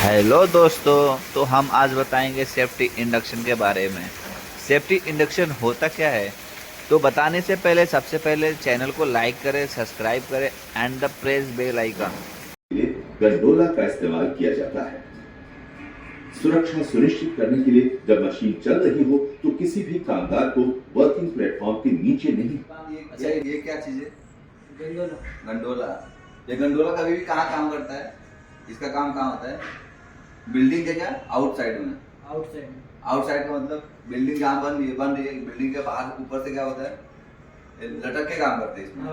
Hello दोस्तों। तो हम आज बताएंगे सेफ्टी इंडक्शन के बारे में। सेफ्टी इंडक्शन होता क्या है, तो बताने से पहले सबसे पहले चैनल को लाइक करें, सब्सक्राइब करें and the press bell icon. Gondola का इस्तेमाल किया जाता है सुरक्षा सुनिश्चित करने के लिए। जब मशीन चल रही हो तो किसी भी कामगार को वर्किंग प्लेटफॉर्म के नीचे नहीं। अच्छा, ये क्या चीज है? गंडोला। गंडोला, ये गंडोला कभी भी कहाँ काम करता है? इसका काम कहाँ होता है? बिल्डिंग के क्या आउटसाइड में। आउटसाइड का मतलब बिल्डिंग जहाँ बन रही है बिल्डिंग के बाहर ऊपर से क्या होता है, लटक के काम करते हैं इसमें।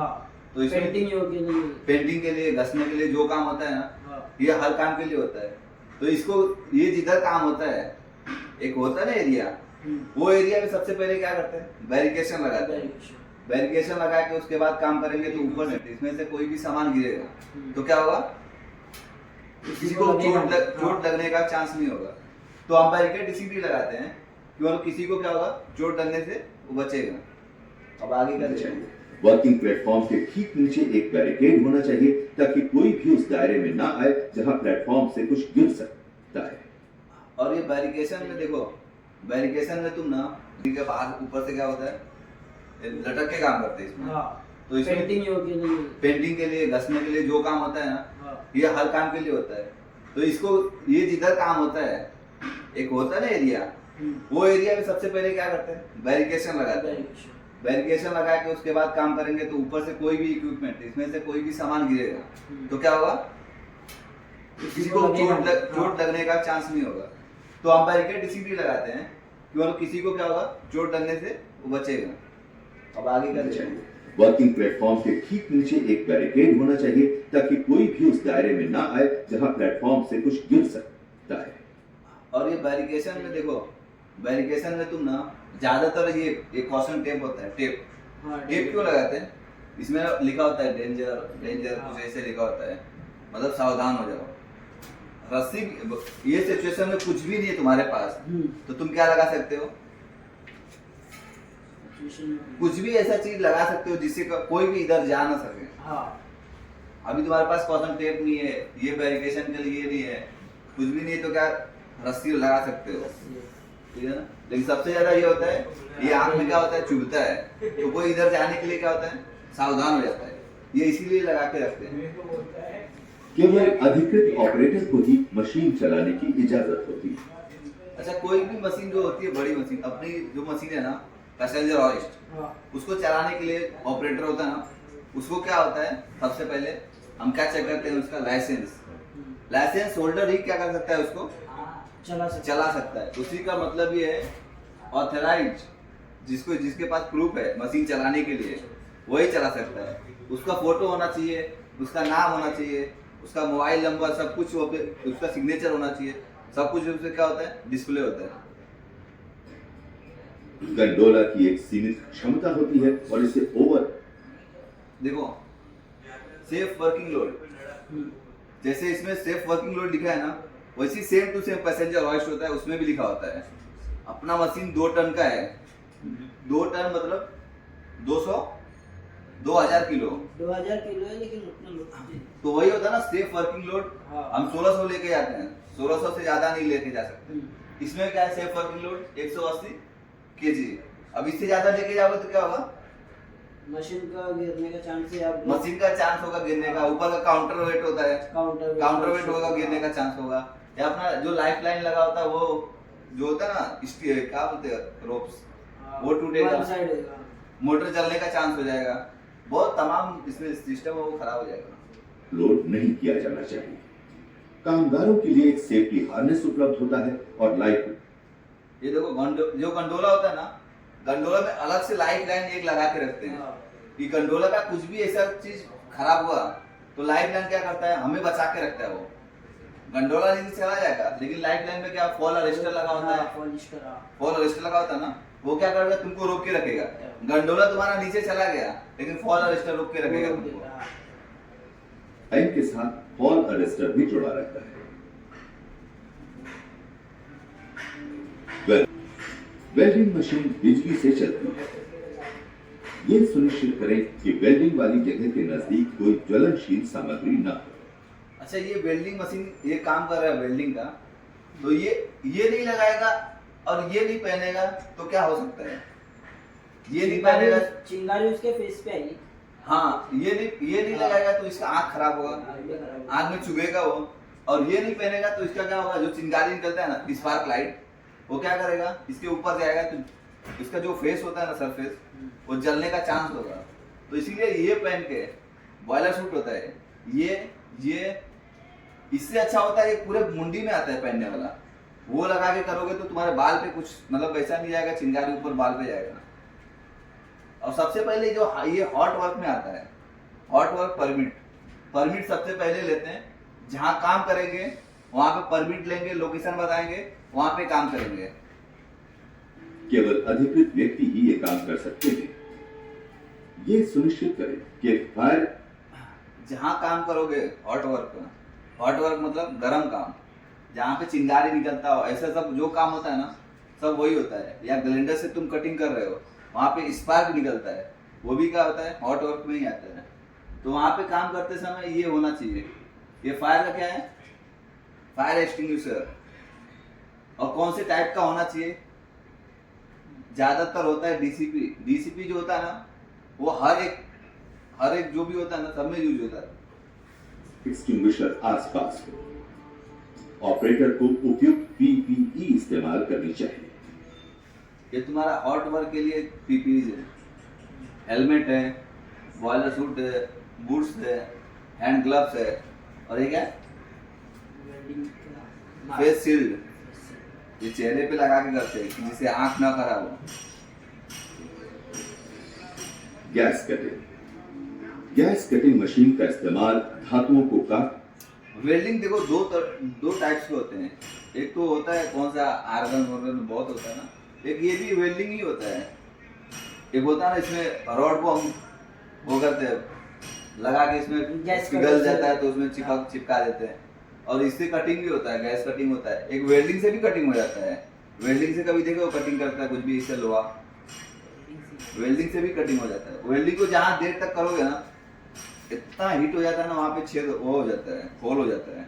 तो इसमें पेंटिंग के लिए, घसने के लिए जो काम होता है ना, ये हर काम के लिए होता है। तो इसको ये जिधर काम होता है, एक होता है ना एरिया, वो एरिया में सबसे पहले क्या करते हैं, बैरिकेशन लगाते हैं। बैरिकेशन लगा के उसके बाद काम करेंगे तो ऊपर से इसमें से कोई भी सामान गिरेगा तो क्या होगा, किसी को चोट लगने का चांस नहीं होगा। तो हम बैरिकेड इसीलिए लगाते हैं कि मतलब किसी को क्या होगा, चोट लगने से वो बचेगा। अब आगे क्या चाहिए? वर्किंग प्लेटफॉर्म के ठीक नीचे एक बैरिकेड होना चाहिए ताकि कोई भी उस दायरे में ना आए जहां प्लेटफॉर्म से कुछ गिर सकता है। और ये बैरिकेशन में देखो, बैरिकेशन में तुम ना के बाहर ऊपर से क्या होता है, लटक के काम करते हैं इसमें। तो इसमें पेंटिंग के लिए, घसने के लिए जो काम होता है ना, ये हर काम के लिए होता है। तो इसको ये जिधर काम होता है, एक होता है ना एरिया, वो एरिया में सबसे पहले क्या करते हैं, बैरिकेशन लगाते हैं। बैरिकेशन लगा के उसके बाद काम करेंगे तो ऊपर से कोई भी इक्विपमेंट, इसमें से कोई भी सामान गिरेगा तो क्या होगा, किसी को चोट लगने का चांस नहीं होगा। तो हम बैरिकेड इसीलिए लगाते हैं कि मतलब किसी को क्या होगा, चोट लगने से वो बचेगा। अब आगे क्या चाहिए? वर्किंग प्लेटफॉर्म के ठीक नीचे एक बैरिकेड होना चाहिए ताकि कोई भी उस दायरे में ना आए जहां प्लेटफॉर्म से कुछ गिर सकता है। और ये बैरिकेशन में देखो, बैरिकेशन में तुम ना ज्यादातर ये कॉशन टेप होता है। टेप क्यों लगाते हैं? इसमें लिखा होता है डेंजर कुछ ऐसे लिखा होता है, मतलब सावधान हो जाओ। रस्सी, ये सिचुएशन में कुछ भी नहीं है तुम्हारे पास तो तुम क्या लगा सकते हो, कुछ भी ऐसा चीज लगा सकते हो जिससे कोई भी इधर जा ना सके। अभी तुम्हारे पास कॉटन टेप नहीं है, ये बैरिकेशन के लिए नहीं है, कुछ भी नहीं है, तो क्या रस्सी लगा सकते हो, ठीक है ना। लेकिन सबसे ज्यादा ये होता है, ये आंख में क्या होता है, चुभता है, तो कोई इधर जाने के लिए क्या होता है, सावधान हो जाता है। ये इसीलिए लगा के रखते हैं। केवल अधिकृत ऑपरेटर को ही मशीन चलाने की इजाजत होती है। अच्छा, कोई भी मशीन जो होती है, बड़ी मशीन, अपनी जो मशीन है ना, पैसेंजर हॉइस्ट, उसको चलाने के लिए ऑपरेटर होता है ना, उसको क्या होता है, सबसे पहले हम क्या चेक करते हैं, उसका लाइसेंस होल्डर ही क्या कर सकता है, उसको चला सकता है। उसी का मतलब ये है, ऑथराइज, जिसके पास प्रूफ है मशीन चलाने के लिए, वही चला सकता है। उसका फोटो होना चाहिए, उसका नाम होना चाहिए, उसका मोबाइल नंबर, सब कुछ उसका सिग्नेचर होना चाहिए, सब कुछ उससे क्या होता है, डिस्प्ले होता है। गंडोला की एक सीमित क्षमता होती है और इसे ओवर देखो, सेफ वर्किंग लोड, जैसे इसमें सेफ वर्किंग लोड लिखा है ना, वैसी same to same passenger hoist होता है, उसमें भी लिखा होता है। अपना मशीन 2 टन का है, 2 टन मतलब 2000 किलो है, लेकिन तो वही होता है ना सेफ वर्किंग लोड। हम 1600 लेके जाते हैं, 1600 से ज्यादा नहीं लेके जा सकते। इसमें क्या है, सेफ वर्किंग लोड 180 केजी। अब इससे ज्यादा लेके जाओगे तो क्या होगा, मशीन का गिरने का चांस है, मशीन का चांस होगा गिरने का। ऊपर का काउंटर वेट होता है, काउंटर वेट होगा, गिरने का चांस होगा। या अपना जो लाइफ लाइन लगा होता है, वो जो होता है ना, क्या बोलते हैं, रोप्स, वो टूटेगा, मोटर जलने का चांस हो जाएगा, बहुत तमाम इसमें सिस्टम है वो खराब हो जाएगा। लोड नहीं किया जाना चाहिए। कामगारों के लिए एक सेफ्टी हार्नेस उपलब्ध होता है और लाइफ, ये देखो जो गंडोला होता है ना, गंडोला में अलग से लाइफ लाइन एक लगा के रखते हैं कि गंडोला का कुछ भी ऐसा चीज खराब हुआ तो लाइफ लाइन क्या करता है, हमें बचा के रखता है। वो गंडोला नहीं चला जाएगा, लेकिन लाइफ लाइन में क्या फॉल अरेस्टर लगा होता है, फॉल अरेस्टर लगा होता है ना, वो क्या करेगा, तुमको रोक के रखेगा। गंडोला तुम्हारा नीचे चला गया लेकिन फॉल अरेस्टर रोक के रखेगा तुमको। लाइन के साथ फॉल अरेस्टर भी जुड़ा रहता है। वेल्डिंग मशीन बिजली से चलती है। ये सुनिश्चित करें कि वेल्डिंग वाली जगह के नजदीक कोई ज्वलनशील सामग्री न हो। अच्छा, ये वेल्डिंग मशीन ये काम कर रहा है वेल्डिंग का, तो ये नहीं लगाएगा और ये नहीं पहनेगा तो क्या हो सकता है? ये नहीं पहनेगा, चिंगारी उसके फेस पे आएगी। हाँ, ये नहीं लगाएगा तो इसका आँख खराब होगा, आँख में चुभेगा वो। और ये नहीं पहनेगा तो इसका क्या होगा, जो चिंगारी निकलता है ना स्पार्क लाइट, वो क्या करेगा, इसके ऊपर जाएगा तो इसका जो फेस होता है ना सरफेस, वो जलने का चांस होगा। तो इसीलिए ये पहन के बॉयलर सूट होता है, ये इससे अच्छा होता है, ये पूरे मुंडी में आता है पहनने वाला। वो लगा के करोगे तो तुम्हारे बाल पे कुछ मतलब वैसा नहीं जाएगा, चिंगारी ऊपर बाल पे जाएगा। और सबसे पहले जो ये हॉट वर्क में आता है, हॉट वर्क परमिट सबसे पहले लेते हैं। जहाँ काम करेंगे वहां पे परमिट लेंगे, लोकेशन बताएंगे, वहां पे काम करेंगे। केवल अधिकृत व्यक्ति ही ये काम कर सकते हैं। ये सुनिश्चित करें कि फायर जहाँ काम करोगे हॉट वर्क मतलब गर्म काम, जहाँ पे चिंगारी निकलता हो, ऐसा सब जो काम होता है ना, सब वही होता है। या ग्राइंडर से तुम कटिंग कर रहे हो, वहाँ पे स्पार्क निकलता है, वो भी क्या होता है, हॉट वर्क में ही आता है। तो वहाँ पे काम करते समय ये होना चाहिए। ये फायर का क्या है, फायर एक्सटिंग्विशर। और कौन से टाइप का होना चाहिए, ज्यादातर होता है डीसीपी जो होता है ना, वो हर एक जो भी होता है ना, सब में यूज होता है। एक्सटिंग्विशर आसपास हो। ऑपरेटर को उपयुक्त पीपीई इस्तेमाल करनी चाहिए। ये तुम्हारा हॉट वर्क के लिए पीपीई है, हेलमेट है, बॉयलर सूट है, बूट्स है, हैंड ग्लव्स है, और ये क्या है, फेस शील्ड। ये चेहरे पे लगा के करते हैं जिससे आंख ना खराब हो। गैस कटिंग मशीन का इस्तेमाल धातुओं को काट। वेल्डिंग देखो दो टाइप्स के होते हैं। एक तो होता है कौन सा आर्गन बहुत होता है ना, एक ये भी वेल्डिंग ही होता है। एक होता है ना, इसमें रॉड को हम वो करते हैं, लगा के इसमें पिघल जाता है तो उसमें चिपका देते हैं। और इससे कटिंग भी होता है, गैस कटिंग होता है। एक वेल्डिंग से भी कटिंग हो जाता है। वेल्डिंग से कभी देखो कटिंग करता है कुछ भी, इससे लोहा, वेल्डिंग से भी कटिंग हो जाता है। वेल्डिंग को जहाँ देर तक करोगे ना, इतना हीट हो जाता है ना, वहाँ पे छेद वो हो जाता है, होल हो जाता है।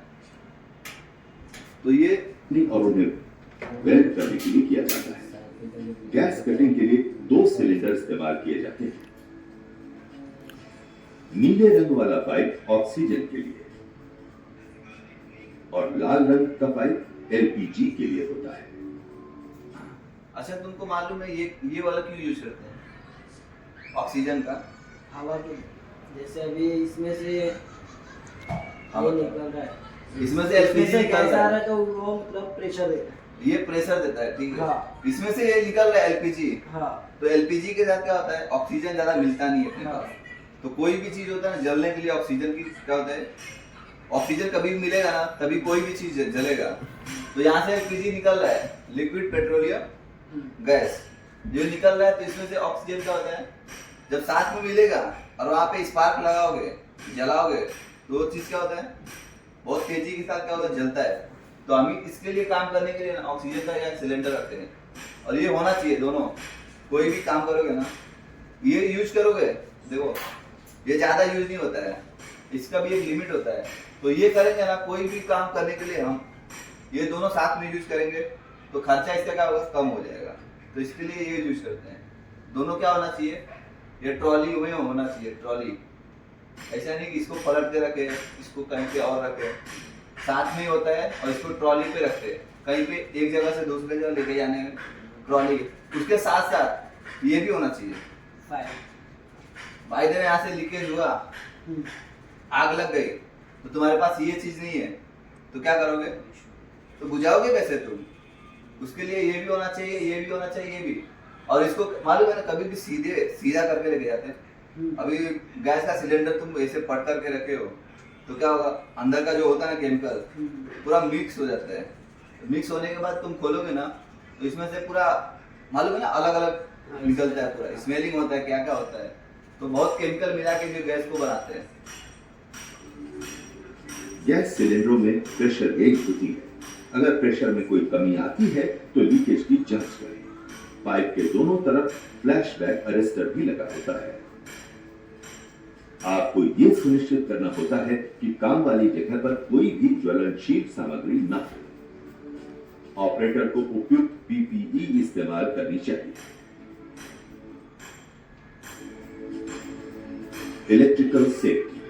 तो ये और उन्हें वेल्ड करने के लिए किया जाता है। गैस कटिंग के लिए 2 सिलेंडर इस्तेमाल किए जाते हैं। नीले रंग वाला पाइप ऑक्सीजन के लिए और लाल रंग का पाइप एलपीजी के लिए होता है। अच्छा, तुमको मालूम है ये वाला क्यों यूज करते हैं, ऑक्सीजन का? हवा के, जैसे अभी इसमें से ये निकल रहा है, इसमें से एलपीजी निकल रहा है तो वो मतलब प्रेशर देता है। ये प्रेशर देता है, ठीक है। हाँ। इसमें से ये निकल रहा है एलपीजी। हाँ। तो एलपीजी के साथ क्या होता है, ऑक्सीजन ज्यादा मिलता नहीं है अपने हाँ। पास। तो कोई भी चीज होता है ना जलने के लिए, ऑक्सीजन की क्या होता है, ऑक्सीजन कभी भी मिलेगा ना तभी कोई भी चीज जलेगा। तो यहाँ से एलपीजी निकल रहा है, लिक्विड पेट्रोलियम गैस जो निकल रहा है। तो इसमें से ऑक्सीजन क्या होता है, जब साथ में मिलेगा और वहाँ पे स्पार्क लगाओगे, जलाओगे, तो वो चीज क्या होता है, बहुत तेजी के साथ क्या होता है, जलता है। तो हम इसके लिए काम करने के लिए ना ऑक्सीजन का यहाँ सिलेंडर रखते हैं। और ये होना चाहिए दोनों। कोई भी काम करोगे ना, ये यूज करोगे, देखो ये ज्यादा यूज नहीं होता है, इसका भी एक लिमिट होता है। तो ये करेंगे ना, कोई भी काम करने के लिए हम ये दोनों साथ में यूज करेंगे तो खर्चा इसका क्या होगा, कम हो जाएगा। तो इसके लिए ये यूज करते हैं। दोनों क्या होना चाहिए, ये ट्रॉली में होना चाहिए, ट्रॉली। ऐसा नहीं कि इसको पलट के रखे, इसको कहीं पे और रखे, साथ में ही होता है। और इसको ट्रॉली पे रखते हैं, कहीं पे एक जगह से दूसरी जगह लेके जाने में ट्रॉली। उसके साथ साथ ये भी होना चाहिए, भाई यहाँ से लीकेज हुआ, आग लग गई, तो तुम्हारे पास ये चीज नहीं है तो क्या करोगे, तो बुझाओगे कैसे तुम? उसके लिए ये भी होना चाहिए, ये भी होना चाहिए, ये भी। और इसको मालूम है ना, कभी भी सीधा करके लेके जाते हैं। अभी गैस का सिलेंडर तुम ऐसे पट करके रखे हो तो क्या होगा, अंदर का जो होता है ना केमिकल पूरा मिक्स हो जाता है। मिक्स होने के बाद तुम खोलोगे ना, तो इसमें से पूरा मालूम है ना, अलग अलग निकलता है, पूरा स्मेलिंग होता है, क्या क्या होता है। तो बहुत केमिकल मिला के जो गैस को बनाते हैं। गैस सिलेंडरों में प्रेशर गेज होती है। अगर प्रेशर में कोई कमी आती है तो लीकेज की जांच करें। पाइप के दोनों तरफ फ्लैशबैक अरेस्टर भी लगा होता है। आपको ये सुनिश्चित करना होता है कि काम वाली जगह पर कोई भी ज्वलनशील सामग्री न हो। ऑपरेटर को उपयुक्त पीपीई इस्तेमाल करनी चाहिए। Electrical safety.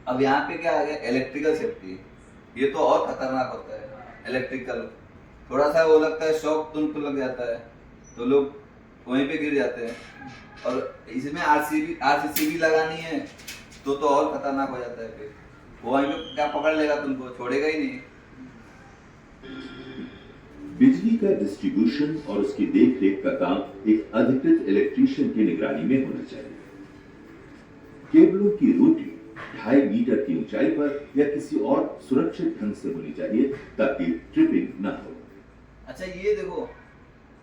अब यहाँ पे क्या आ गया, इलेक्ट्रिकल सेफ्टी। ये तो और खतरनाक होता है इलेक्ट्रिकल। थोड़ा सा वो लगता है शॉक तुमको लग जाता है तो लोग वहीं पे गिर जाते हैं। और इसमें आरसीसीबी लगानी है तो और खतरनाक हो जाता है। फिर वो वहीं पे क्या पकड़ लेगा, तुमको छोड़ेगा ही नहीं। बिजली का डिस्ट्रीब्यूशन और उसकी देखरेख का काम एक अधिकृत इलेक्ट्रीशियन की निगरानी में होना चाहिए। केबलों की रूटिंग 2.5 मीटर की ऊंचाई पर या किसी और सुरक्षित ढंग से होनी चाहिए ताकि ट्रिपिंग न हो। अच्छा ये देखो,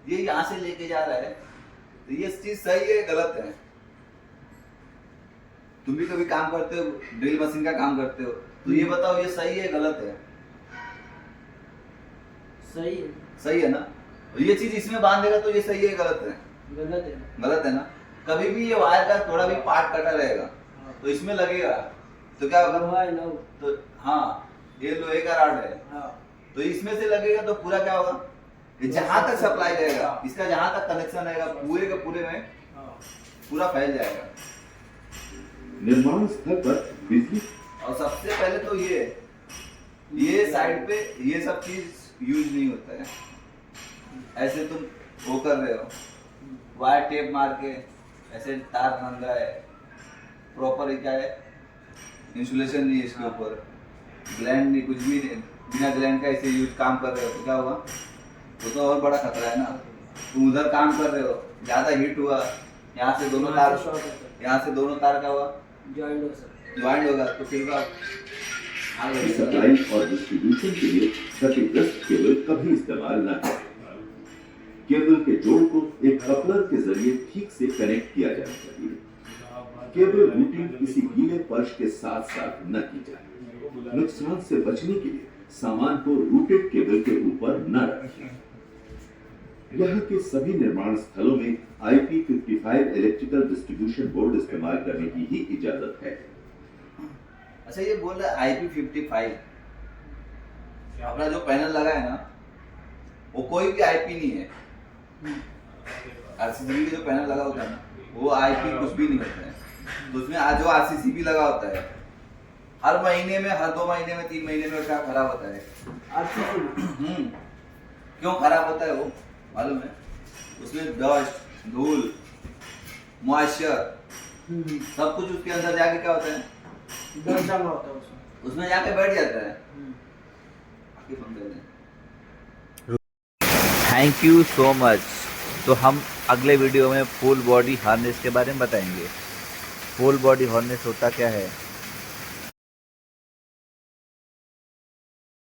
ये यहाँ से लेके जा रहा है तो ये चीज सही है गलत है? तुम भी कभी काम करते हो, ड्रिल मशीन का काम करते हो, तो ये बताओ ये सही है गलत है? सही है। सही है ना? और ये चीज इसमें बांध देगा तो ये सही है गलत है? गलत है। गलत है ना? कभी भी ये वायर का थोड़ा भी पार्ट कटा रहेगा तो इसमें लगेगा तो क्या होगा? लोहा है ना वो। तो हाँ, ये लोहे का रॉड है हाँ। तो इसमें से लगेगा तो पूरा क्या होगा, ये जहां तक सप्लाई जाएगा, इसका जहां तक कनेक्शन रहेगा पूरे के पूरे में हाँ। पूरा फैल जाएगा। निर्माण स्थल पर बिजली और सबसे पहले तो ये साइड पे ये सब चीज यूज नहीं होता है। ऐसे तुम वो कर रहे हो, वायर टेप मार के ऐसे तार नंगा है, प्रॉपर क्या है, इंसुलेशन नहीं है इसके ऊपर, ग्लैंड नहीं, कुछ भी नहीं, बिना ग्लैंड का ऐसे यूज काम कर रहे हो तो क्या होगा? वो तो और बड़ा खतरा है ना। तुम उधर काम कर रहे हो, ज्यादा हीट हुआ, यहाँ से दोनों तार क्या हुआ, ज्वाइंट हो सकता ज्वाइंट होगा तो फिर आग लगेगा। सप्लाई और डिस्ट्रीब्यूशन के लिए क्षतिग्रस्त केबल कभी इस्तेमाल न करें। केबल के जोड़ को एक कपलर के जरिए ठीक से कनेक्ट किया जाना चाहिए। केबल रूटिंग किसी गीले फर्श के साथ साथ न की जाए। नुकसान से बचने के लिए सामान को रूटेड केबल के ऊपर न रखें। यहाँ के सभी निर्माण स्थलों में IP55 इलेक्ट्रिकल डिस्ट्रीब्यूशन बोर्ड इस्तेमाल करने की ही इजाजत है। अच्छा ये बोल रहा है IP55, अपना जो पैनल लगा है ना वो कोई भी IP नहीं है। RCCB के जो पैनल लगा होता है ना वो IP कुछ भी नहीं होता है। तो उसमें आज जो RCCB लगा होता है हर महीने में, हर 2 महीने में, 3 महीने में क्या खराब होता है। क्यों खराब होता है वो मालूम है? उसमें डस्ट, धूल, मॉइस्चर सब कुछ उसके अंदर जाके क्या होता है, डर जमा होता है उसमें जाके बैठ जाता है। Thank you so much. तो हम अगले वीडियो में फुल बॉडी हार्नेस के बारे में बताएंगे। फुल बॉडी हार्नेस होता क्या है,